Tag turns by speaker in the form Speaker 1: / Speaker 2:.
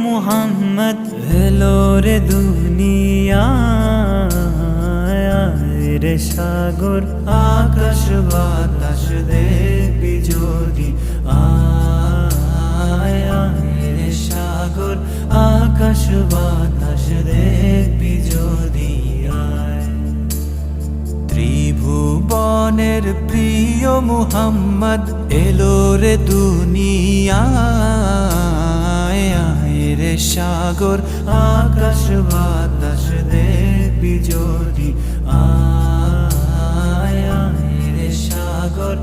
Speaker 1: মুহাম্মদ এলো রে দুনিয়ায় রে সাগর আকাশ বাতাস দেখবি যদি আয় রে সাগর আকাশ বাতাস দেখবি যদি আয়। ত্রিভুবনের প্রিয় মুহাম্মদ এলো রে দুনিয়ায় রে সাগর আকাশ বাতাস দেখবি যদি আয় রে সাগর